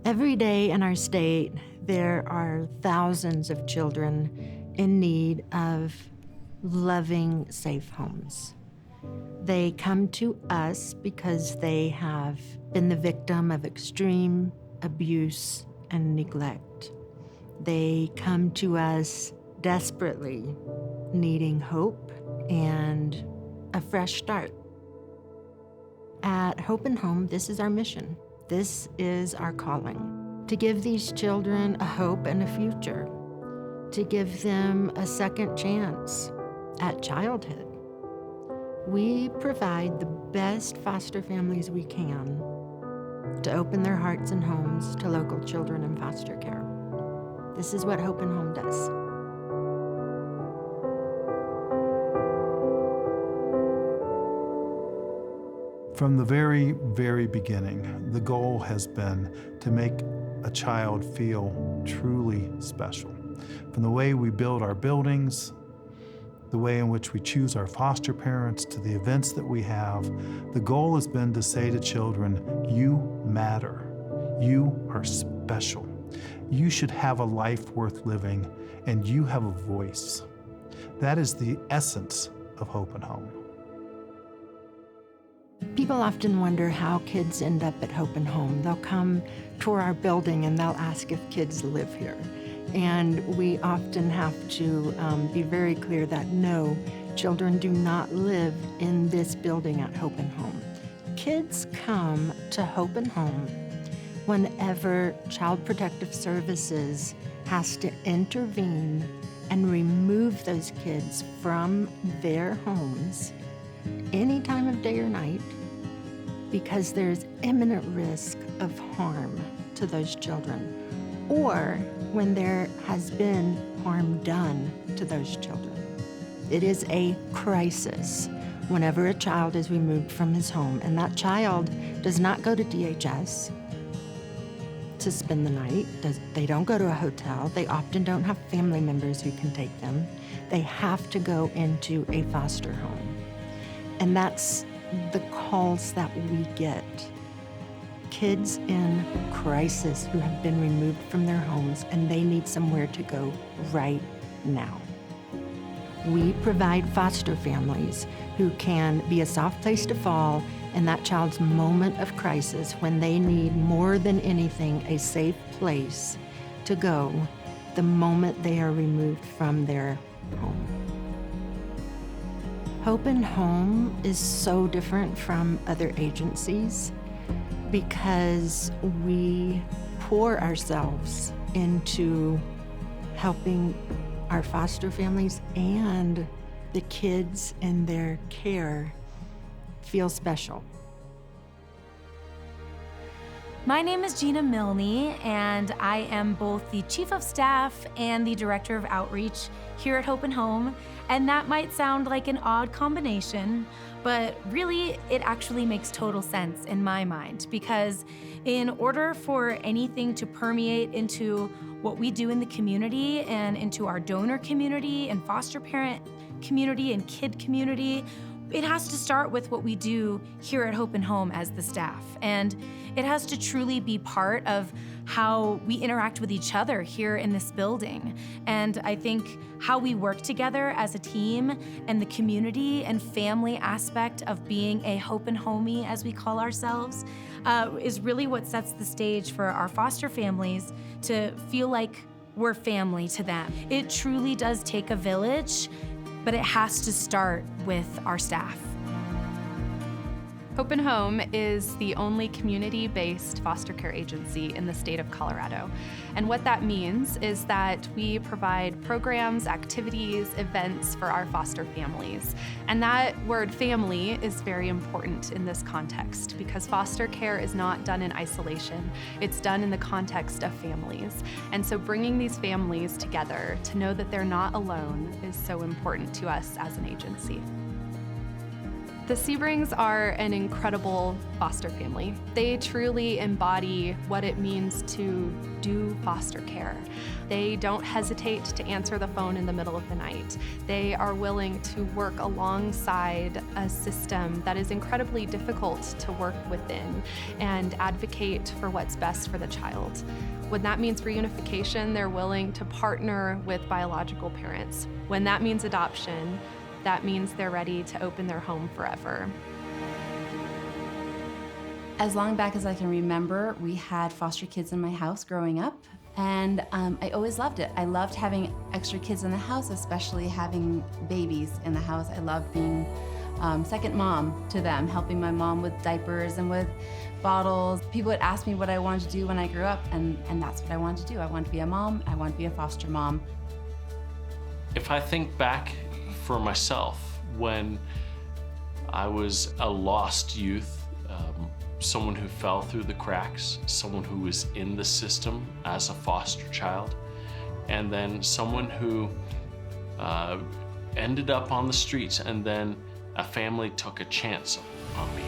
Every day in our state, there are thousands of children in need of loving, safe homes. They come to us because they have been the victim of extreme abuse and neglect. They come to us desperately needing hope and a fresh start. At Hope and Home, this is our mission. This is our calling, to give these children a hope and a future, to give them a second chance at childhood. We provide the best foster families we can to open their hearts and homes to local children in foster care. This is what Hope and Home does. From the very, very beginning, the goal has been to make a child feel truly special. From the way we build our buildings, the way in which we choose our foster parents, to the events that we have, the goal has been to say to children, you matter. You are special. You should have a life worth living, and you have a voice. That is the essence of Hope and Home. People often wonder how kids end up at Hope and Home. They'll come tour our building and they'll ask if kids live here. And we often have to be very clear that no, children do not live in this building at Hope and Home. Kids come to Hope and Home whenever Child Protective Services has to intervene and remove those kids from their homes any time of day or night, because there's imminent risk of harm to those children, or when there has been harm done to those children. It is a crisis whenever a child is removed from his home, and that child does not go to DHS to spend the night. They don't go to a hotel. They often don't have family members who can take them. They have to go into a foster home. And that's the calls that we get. Kids in crisis who have been removed from their homes and they need somewhere to go right now. We provide foster families who can be a soft place to fall in that child's moment of crisis when they need more than anything a safe place to go the moment they are removed from their home. Hope and Home is so different from other agencies because we pour ourselves into helping our foster families and the kids in their care feel special. My name is Gina Milne, and I am both the Chief of Staff and the Director of Outreach here at Hope and Home. And that might sound like an odd combination, but really it actually makes total sense in my mind, because in order for anything to permeate into what we do in the community and into our donor community and foster parent community and kid community, it has to start with what we do here at Hope and Home as the staff. And it has to truly be part of how we interact with each other here in this building. And I think how we work together as a team and the community and family aspect of being a Hope and Homie, as we call ourselves, is really what sets the stage for our foster families to feel like we're family to them. It truly does take a village, but it has to start with our staff. Hope and Home is the only community-based foster care agency in the state of Colorado. And what that means is that we provide programs, activities, events for our foster families. And that word family is very important in this context because foster care is not done in isolation. It's done in the context of families. And so bringing these families together to know that they're not alone is so important to us as an agency. The Sebrings are an incredible foster family. They truly embody what it means to do foster care. They don't hesitate to answer the phone in the middle of the night. They are willing to work alongside a system that is incredibly difficult to work within and advocate for what's best for the child. When that means reunification, they're willing to partner with biological parents. When that means adoption, that means they're ready to open their home forever. As long back as I can remember, we had foster kids in my house growing up, and I always loved it. I loved having extra kids in the house, especially having babies in the house. I loved being second mom to them, helping my mom with diapers and with bottles. People would ask me what I wanted to do when I grew up, and that's what I wanted to do. I wanted to be a mom. I wanted to be a foster mom. If I think back for myself, when I was a lost youth, someone who fell through the cracks, someone who was in the system as a foster child, and then someone who ended up on the streets, and then a family took a chance on me.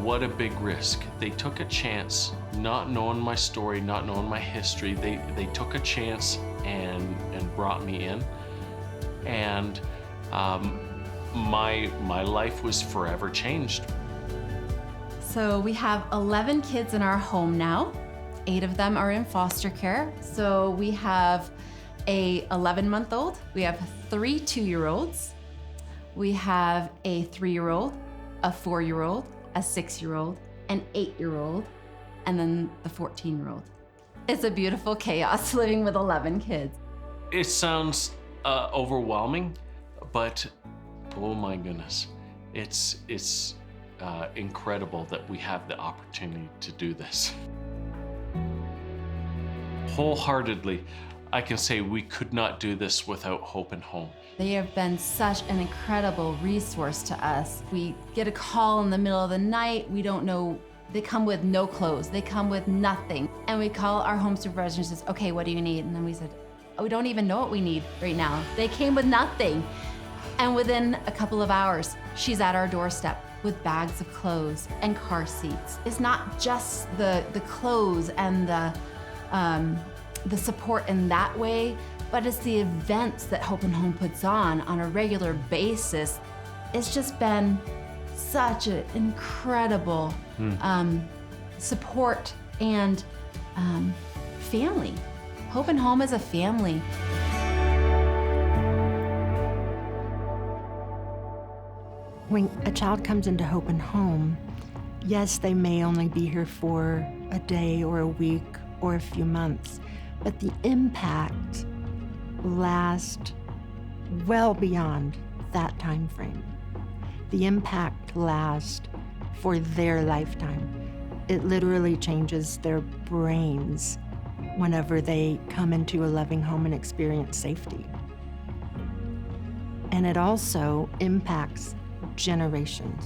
What a big risk. They took a chance, not knowing my story, not knowing my history. They took a chance and brought me in. And my life was forever changed. So we have 11 kids in our home now. 8 of them are in foster care. So we have a 11-month-old, we have 3 2-year-olds, we have a 3-year-old, a 4-year-old, a 6-year-old, an 8-year-old, and then the 14-year-old. It's a beautiful chaos living with 11 kids. It sounds overwhelming, but oh my goodness, it's incredible that we have the opportunity to do this. Wholeheartedly, I can say we could not do this without Hope and Home. They have been such an incredible resource to us. We get a call in the middle of the night, we don't know, they come with no clothes, they come with nothing. And we call our home supervisor and says, okay, what do you need? And then we said, oh, we don't even know what we need right now. They came with nothing. And within a couple of hours, she's at our doorstep with bags of clothes and car seats. It's not just the clothes and the support in that way, but it's the events that Hope and Home puts on a regular basis. It's just been such an incredible support and family. Hope and Home is a family. When a child comes into Hope and Home, yes, they may only be here for a day or a week or a few months, but the impact lasts well beyond that time frame. The impact lasts for their lifetime. It literally changes their brains whenever they come into a loving home and experience safety. And it also impacts generations.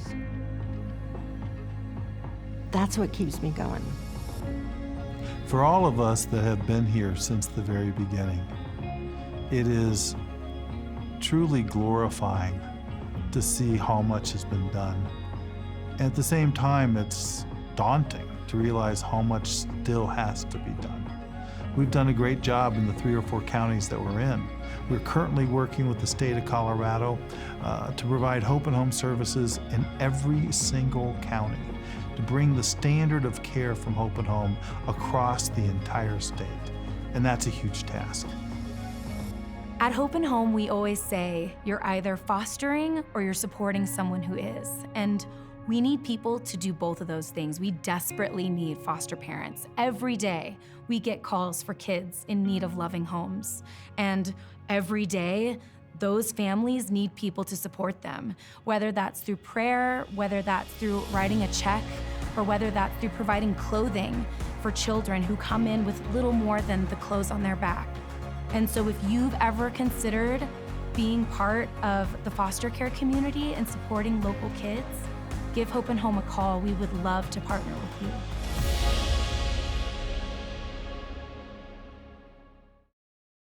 That's what keeps me going. For all of us that have been here since the very beginning, it is truly glorifying to see how much has been done. At the same time, it's daunting to realize how much still has to be done. We've done a great job in the 3 or 4 counties that we're in. We're currently working with the state of Colorado to provide Hope and Home services in every single county, to bring the standard of care from Hope and Home across the entire state. And that's a huge task. At Hope and Home, we always say you're either fostering or you're supporting someone who is. And we need people to do both of those things. We desperately need foster parents. Every day, we get calls for kids in need of loving homes. And every day, those families need people to support them, whether that's through prayer, whether that's through writing a check, or whether that's through providing clothing for children who come in with little more than the clothes on their back. And so if you've ever considered being part of the foster care community and supporting local kids, give Hope and Home a call. We would love to partner with you.